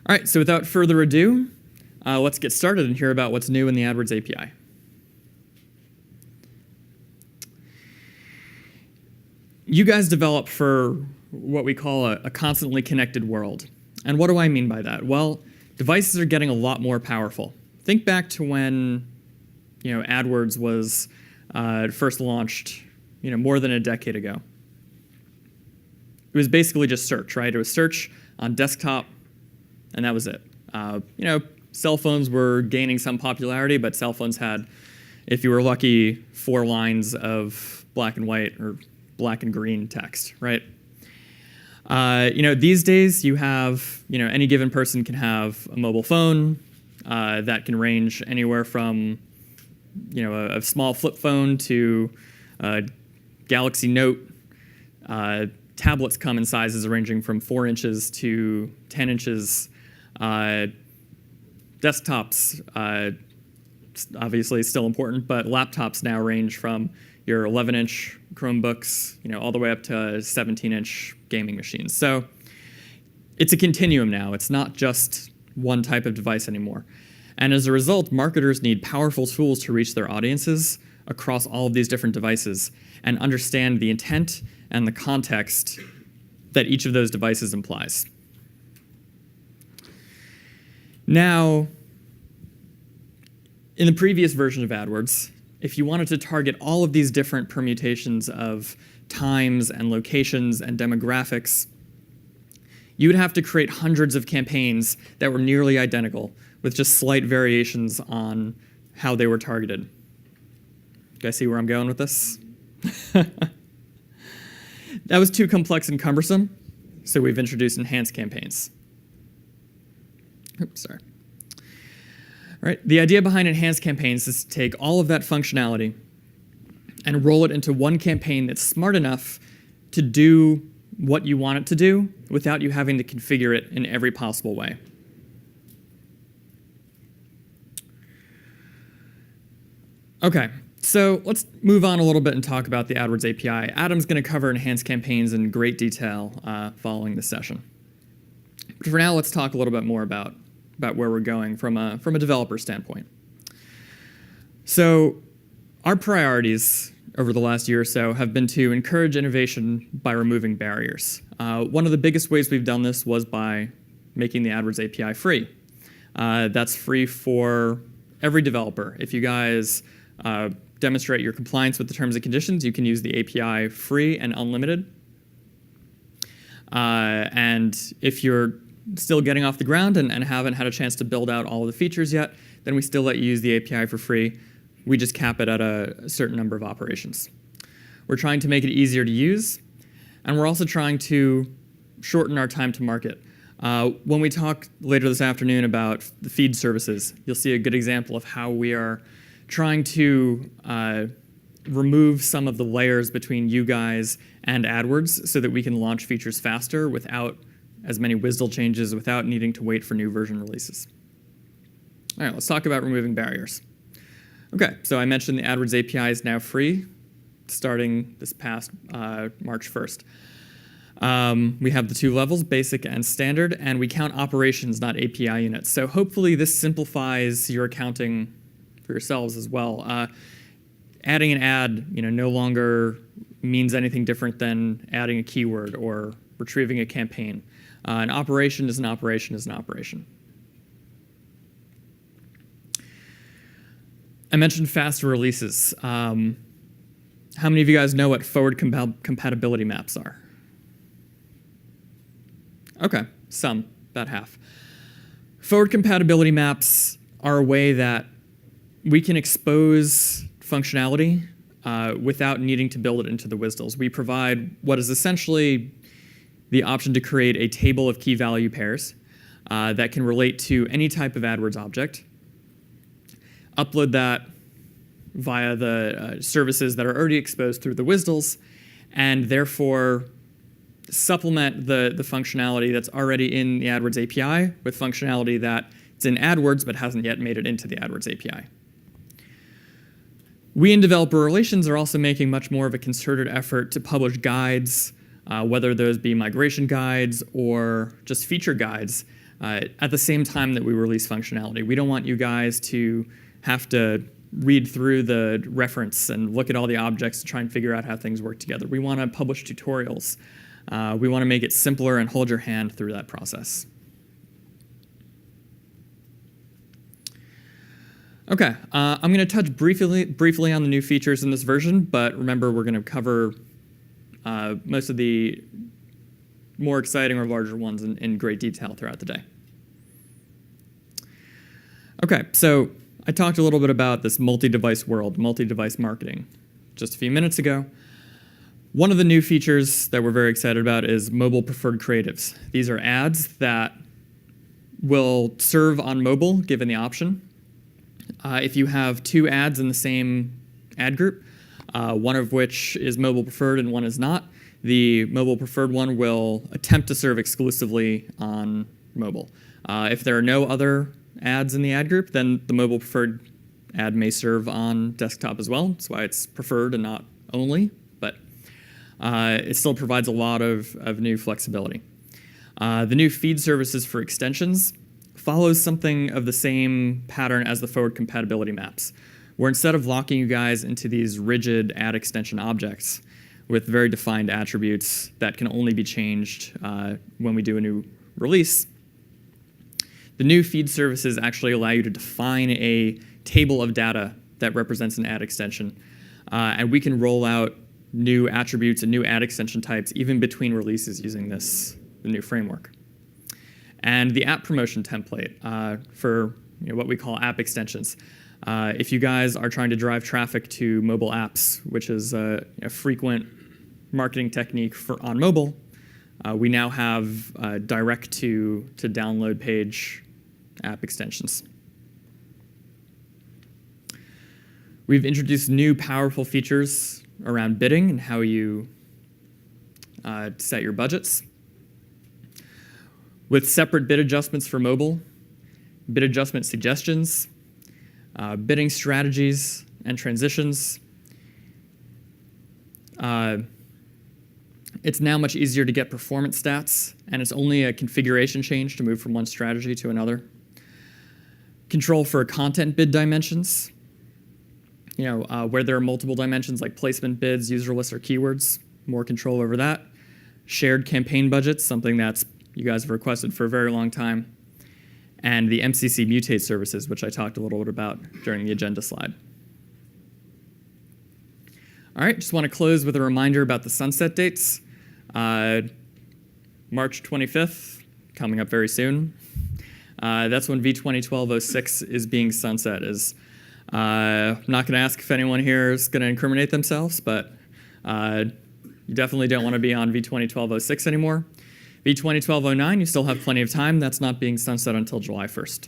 All right, so without further ado, let's get started and hear about what's new in the Adwords API. You guys develop for what we call a constantly connected world. And what do I mean by that? Well, devices are getting a lot more powerful. Think back to when Adwords was first launched more than a decade ago. It was basically just search, right? It was search on desktop, and that was it. Cell phones were gaining some popularity, but cell phones had, if you were lucky, 4 lines of black and white or black and green text, right? These days you have, any given person can have a mobile phone that can range anywhere from, a small flip phone to a Galaxy Note. Tablets come in sizes ranging from 4 inches to 10 inches. Desktops, obviously still important, but laptops now range from your 11-inch Chromebooks, all the way up to 17-inch gaming machines. So it's a continuum now. It's not just one type of device anymore. And as a result, marketers need powerful tools to reach their audiences across all of these different devices and understand the intent and the context that each of those devices implies. Now, in the previous version of Adwords, if you wanted to target all of these different permutations of times and locations and demographics, you would have to create hundreds of campaigns that were nearly identical with just slight variations on how they were targeted. You guys see where I'm going with this? That was too complex and cumbersome, so we've introduced enhanced campaigns. Oops, sorry. All right, the idea behind enhanced campaigns is to take all of that functionality and roll it into one campaign that's smart enough to do what you want it to do without you having to configure it in every possible way. Okay, so let's move on a little bit and talk about the Adwords API. Adam's going to cover enhanced campaigns in great detail following this session. But for now, let's talk a little bit more about where we're going from a developer standpoint. So our priorities over the last year or so have been to encourage innovation by removing barriers. One of the biggest ways we've done this was by making the Adwords API free. That's free for every developer. If you guys demonstrate your compliance with the terms and conditions, you can use the API free and unlimited. And if you're still getting off the ground and haven't had a chance to build out all of the features yet, then we still let you use the API for free. We just cap it at a certain number of operations. We're trying to make it easier to use, and we're also trying to shorten our time to market. When we talk later this afternoon about the feed services, you'll see a good example of how we are trying to remove some of the layers between you guys and Adwords so that we can launch features faster without as many WSDL changes, without needing to wait for new version releases. All right, let's talk about removing barriers. Okay, so I mentioned the Adwords API is now free, starting this past March 1st. We have the 2 levels, basic and standard, and we count operations, not API units. So hopefully this simplifies your accounting for yourselves as well. Adding an ad, no longer means anything different than adding a keyword or retrieving a campaign. An operation is an operation is an operation. I mentioned faster releases. How many of you guys know what forward compatibility maps are? Okay, some, about half. Forward compatibility maps are a way that we can expose functionality without needing to build it into the WSDLs. We provide what is essentially the option to create a table of key value pairs that can relate to any type of Adwords object, upload that via the services that are already exposed through the WSDLs, and therefore supplement the functionality that's already in the Adwords API with functionality that's in Adwords but hasn't yet made it into the Adwords API. We in developer relations are also making much more of a concerted effort to publish guides, whether those be migration guides or just feature guides at the same time that we release functionality. We don't want you guys to have to read through the reference and look at all the objects to try and figure out how things work together. We want to publish tutorials. We want to make it simpler and hold your hand through that process. Okay, I'm going to touch briefly on the new features in this version, but remember we're going to cover most of the more exciting or larger ones in great detail throughout the day. Okay, so I talked a little bit about this multi-device world, multi-device marketing, just a few minutes ago. One of the new features that we're very excited about is mobile preferred creatives. These are ads that will serve on mobile, given the option. If you have two ads in the same ad group, one of which is mobile preferred and one is not, the mobile preferred one will attempt to serve exclusively on mobile. If there are no other ads in the ad group, then the mobile preferred ad may serve on desktop as well. That's why it's preferred and not only, but it still provides a lot of new flexibility. The new feed services for extensions follows something of the same pattern as the forward compatibility maps, where instead of locking you guys into these rigid ad extension objects with very defined attributes that can only be changed when we do a new release, the new feed services actually allow you to define a table of data that represents an ad extension, and we can roll out new attributes and new ad extension types even between releases using the new framework. And the app promotion template for what we call app extensions. If you guys are trying to drive traffic to mobile apps, which is a frequent marketing technique on mobile, we now have direct to download page app extensions. We've introduced new powerful features around bidding and how you set your budgets. With separate bid adjustments for mobile, bid adjustment suggestions, bidding strategies and transitions. It's now much easier to get performance stats, and it's only a configuration change to move from one strategy to another. Control for content bid dimensions, where there are multiple dimensions like placement bids, user lists, or keywords, more control over that. Shared campaign budgets, something that's you guys have requested for a very long time. And the MCC mutate services, which I talked a little bit about during the agenda slide. All right, just want to close with a reminder about the sunset dates. March 25th, coming up very soon. That's when V2012-06 is being sunset. I'm not going to ask if anyone here is going to incriminate themselves, but you definitely don't want to be on V2012-06 anymore. V2012-09, you still have plenty of time. That's not being sunset until July 1st.